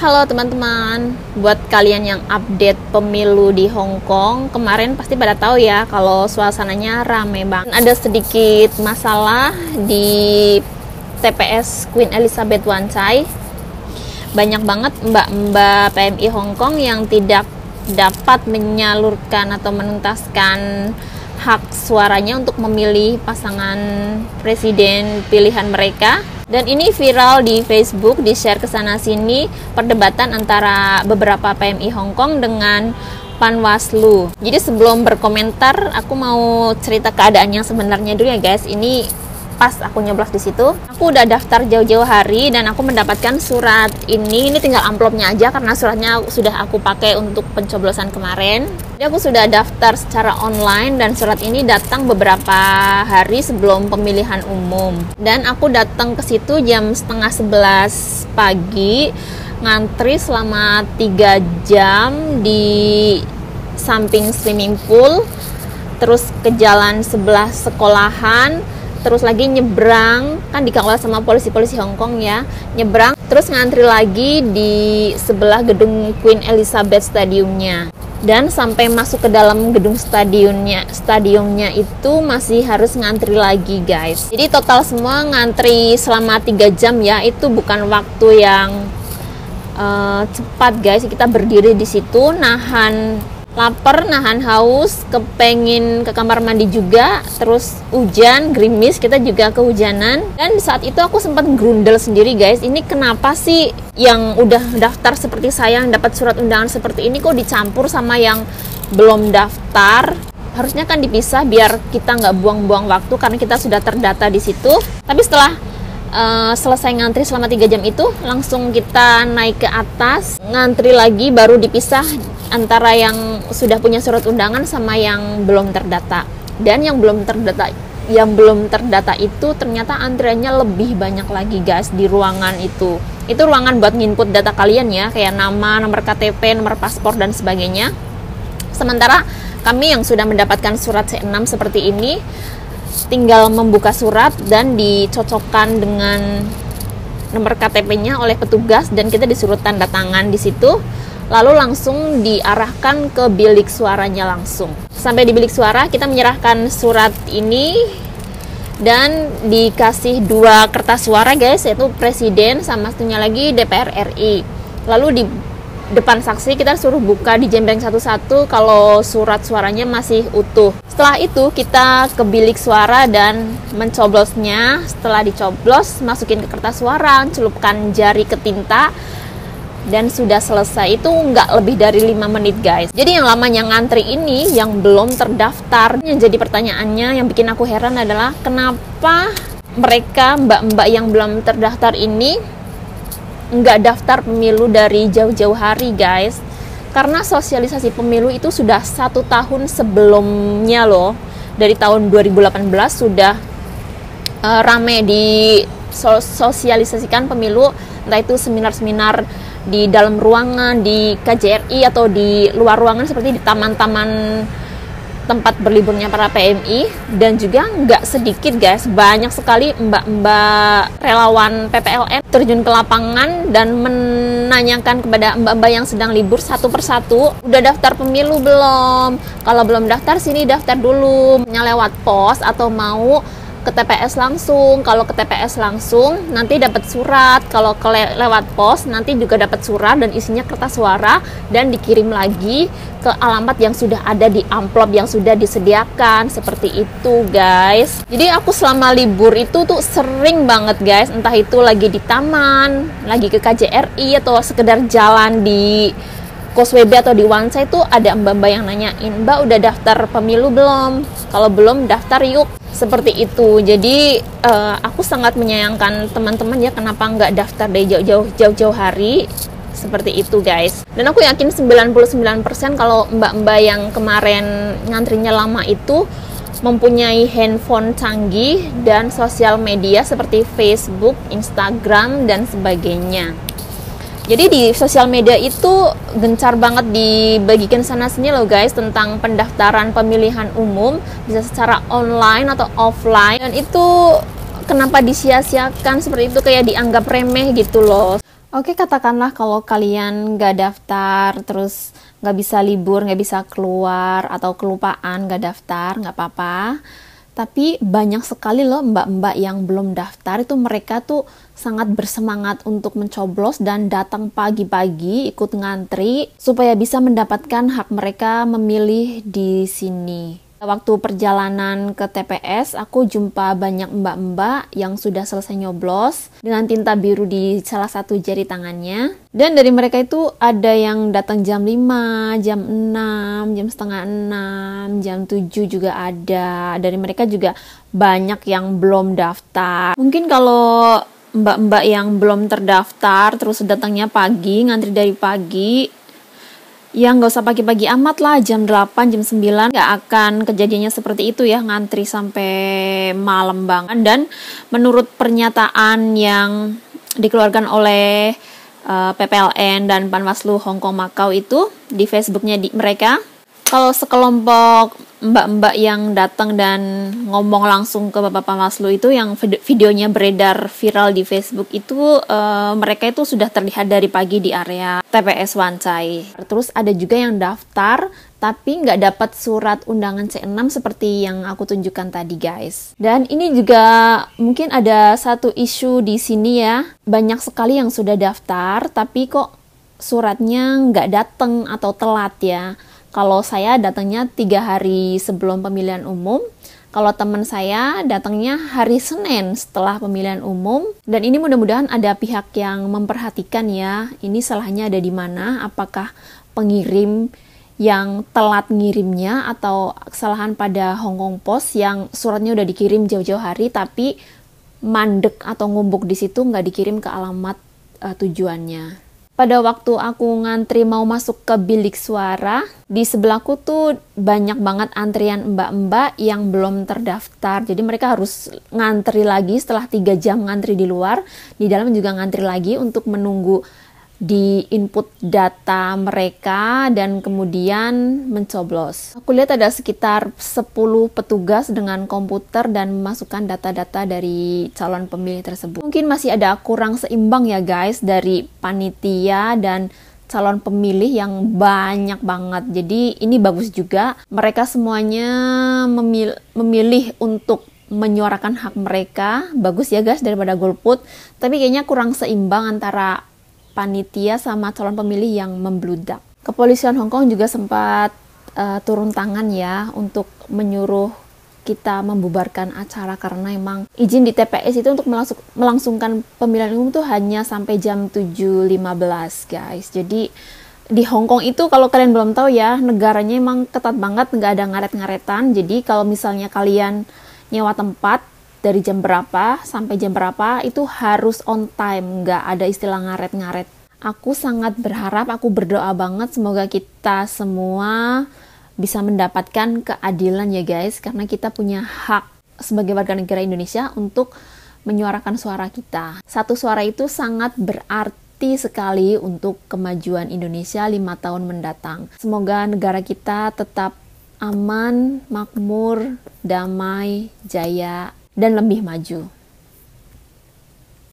Halo teman-teman, buat kalian yang update pemilu di Hong Kong, kemarin pasti pada tahu ya kalau suasananya rame banget. Ada sedikit masalah di TPS Queen Elizabeth Wan Chai. Banyak banget mbak-mbak PMI Hong Kong yang tidak dapat menyalurkan atau menuntaskan hak suaranya untuk memilih pasangan presiden pilihan mereka. Dan ini viral di Facebook, di-share ke sana sini perdebatan antara beberapa PMI Hong Kong dengan Panwaslu. Jadi sebelum berkomentar, aku mau cerita keadaan yang sebenarnya dulu ya guys. Ini pas aku nyoblos di situ. Aku udah daftar jauh-jauh hari dan aku mendapatkan surat ini. Ini tinggal amplopnya aja karena suratnya sudah aku pakai untuk pencoblosan kemarin. Jadi aku sudah daftar secara online dan surat ini datang beberapa hari sebelum pemilihan umum. Dan aku datang ke situ jam setengah 11 pagi, ngantri selama 3 jam di samping swimming pool, terus ke jalan sebelah sekolahan, terus lagi nyebrang, kan dikawal sama polisi-polisi Hong Kong ya, nyebrang, terus ngantri lagi di sebelah gedung Queen Elizabeth Stadiumnya. Dan sampai masuk ke dalam gedung stadionnya itu masih harus ngantri lagi guys. Jadi total semua ngantri selama 3 jam ya, itu bukan waktu yang cepat guys. Kita berdiri di situ, nahan lapar, nahan haus, kepengin ke kamar mandi juga, terus hujan, gerimis, kita juga kehujanan. Dan saat itu aku sempat grundel sendiri guys, ini kenapa sih yang udah daftar seperti saya, yang dapat surat undangan seperti ini kok dicampur sama yang belum daftar? Harusnya kan dipisah biar kita nggak buang-buang waktu karena kita sudah terdata di situ. Tapi setelah selesai ngantri selama 3 jam itu, langsung kita naik ke atas, ngantri lagi, baru dipisah antara yang sudah punya surat undangan sama yang belum terdata. Dan yang belum terdata itu ternyata antriannya lebih banyak lagi guys di ruangan itu. Itu ruangan buat nginput data kalian ya, kayak nama, nomor KTP, nomor paspor dan sebagainya. Sementara kami yang sudah mendapatkan surat C6 seperti ini tinggal membuka surat dan dicocokkan dengan nomor KTP-nya oleh petugas dan kita disuruh tanda tangan di situ, lalu langsung diarahkan ke bilik suaranya langsung. Sampai di bilik suara kita menyerahkan surat ini dan dikasih 2 kertas suara guys, yaitu presiden sama satunya lagi DPR RI. Lalu di depan saksi kita suruh buka, dijembreng satu-satu kalau surat suaranya masih utuh. Setelah itu kita ke bilik suara dan mencoblosnya. Setelah dicoblos, masukin ke kertas suara, celupkan jari ke tinta, dan sudah selesai. Itu nggak lebih dari 5 menit guys. Jadi yang lamanya ngantri ini yang belum terdaftar. Yang jadi pertanyaannya yang bikin aku heran adalah kenapa mereka mbak-mbak yang belum terdaftar ini nggak daftar pemilu dari jauh-jauh hari guys. Karena sosialisasi pemilu itu sudah 1 tahun sebelumnya loh. Dari tahun 2018 sudah rame di sosialisasikan pemilu, entah itu seminar-seminar di dalam ruangan, di KJRI atau di luar ruangan seperti di taman-taman tempat berliburnya para PMI. Dan juga nggak sedikit guys, banyak sekali mbak-mbak relawan PPLN terjun ke lapangan dan menanyakan kepada mbak-mbak yang sedang libur satu persatu, udah daftar pemilu belum? Kalau belum daftar, sini daftar dulu. Lewat pos atau mau ke TPS langsung. Kalau ke TPS langsung nanti dapat surat, kalau lewat pos nanti juga dapat surat dan isinya kertas suara dan dikirim lagi ke alamat yang sudah ada di amplop yang sudah disediakan. Seperti itu guys. Jadi aku selama libur itu tuh sering banget guys, entah itu lagi di taman, lagi ke KJRI atau sekedar jalan di Causeway Bay atau di Wan Chai, itu ada mbak-mbak yang nanyain, "Mbak udah daftar pemilu belum? Kalau belum daftar yuk." Seperti itu. Jadi aku sangat menyayangkan teman-teman ya, kenapa nggak daftar dari jauh-jauh hari. Seperti itu guys. Dan aku yakin 99% kalau mbak-mbak yang kemarin ngantrinya lama itu mempunyai handphone canggih dan sosial media seperti Facebook, Instagram dan sebagainya. Jadi di sosial media itu gencar banget dibagikan sana-sini loh guys tentang pendaftaran pemilihan umum, bisa secara online atau offline. Dan itu kenapa disia-siakan seperti itu, kayak dianggap remeh gitu loh. Oke, katakanlah kalau kalian nggak daftar, terus nggak bisa libur, nggak bisa keluar, atau kelupaan nggak daftar, nggak apa-apa. Tapi banyak sekali loh mbak-mbak yang belum daftar, itu mereka tuh sangat bersemangat untuk mencoblos dan datang pagi-pagi ikut ngantri supaya bisa mendapatkan hak mereka memilih di sini. Waktu perjalanan ke TPS, aku jumpa banyak mbak-mbak yang sudah selesai nyoblos dengan tinta biru di salah satu jari tangannya. Dan dari mereka itu ada yang datang jam 5, jam 6, jam setengah 6, jam 7 juga ada. Dari mereka juga banyak yang belum daftar. Mungkin kalau mbak-mbak yang belum terdaftar terus datangnya pagi, ngantri dari pagi, ya nggak usah pagi-pagi amat lah, jam 8, jam 9 nggak akan kejadiannya seperti itu ya, ngantri sampai malam banget. Dan menurut pernyataan yang dikeluarkan oleh PPLN dan Panwaslu Hong Kong Macau itu di Facebooknya mereka, kalau sekelompok mbak-mbak yang datang dan ngomong langsung ke Bapak Panwaslu itu, yang videonya beredar viral di Facebook itu, mereka itu sudah terlihat dari pagi di area TPS Wan Chai. Terus ada juga yang daftar tapi nggak dapat surat undangan C6 seperti yang aku tunjukkan tadi guys. Dan ini juga mungkin ada satu isu di sini ya, banyak sekali yang sudah daftar tapi kok suratnya nggak datang atau telat ya. Kalau saya datangnya 3 hari sebelum pemilihan umum, kalau teman saya datangnya hari Senin setelah pemilihan umum. Dan ini mudah-mudahan ada pihak yang memperhatikan ya, ini salahnya ada di mana, apakah pengirim yang telat ngirimnya atau kesalahan pada Hong Kong Post yang suratnya udah dikirim jauh-jauh hari tapi mandek atau ngumbuk di situ nggak dikirim ke alamat tujuannya. Pada waktu aku ngantri mau masuk ke bilik suara, di sebelahku tuh banyak banget antrian mbak-mbak yang belum terdaftar. Jadi mereka harus ngantri lagi setelah 3 jam ngantri di luar. Di dalam juga ngantri lagi untuk menunggu di input data mereka dan kemudian mencoblos. Aku lihat ada sekitar 10 petugas dengan komputer dan memasukkan data-data dari calon pemilih tersebut. Mungkin masih ada kurang seimbang ya guys dari panitia dan calon pemilih yang banyak banget. Jadi ini bagus juga, mereka semuanya memilih untuk menyuarakan hak mereka. Bagus ya guys daripada golput, tapi kayaknya kurang seimbang antara panitia sama calon pemilih yang membludak. Kepolisian Hong Kong juga sempat turun tangan ya untuk menyuruh kita membubarkan acara karena emang izin di TPS itu untuk melangsungkan pemilihan umum tuh hanya sampai jam 7.15 guys. Jadi di Hong Kong itu kalau kalian belum tahu ya, negaranya emang ketat banget, nggak ada ngaret-ngaretan. Jadi kalau misalnya kalian nyewa tempat dari jam berapa sampai jam berapa itu harus on time, nggak ada istilah ngaret-ngaret. Aku sangat berharap, aku berdoa banget semoga kita semua bisa mendapatkan keadilan ya guys, karena kita punya hak sebagai warga negara Indonesia untuk menyuarakan suara kita. Satu suara itu sangat berarti sekali untuk kemajuan Indonesia 5 tahun mendatang. Semoga negara kita tetap aman, makmur, damai, jaya, dan lebih maju.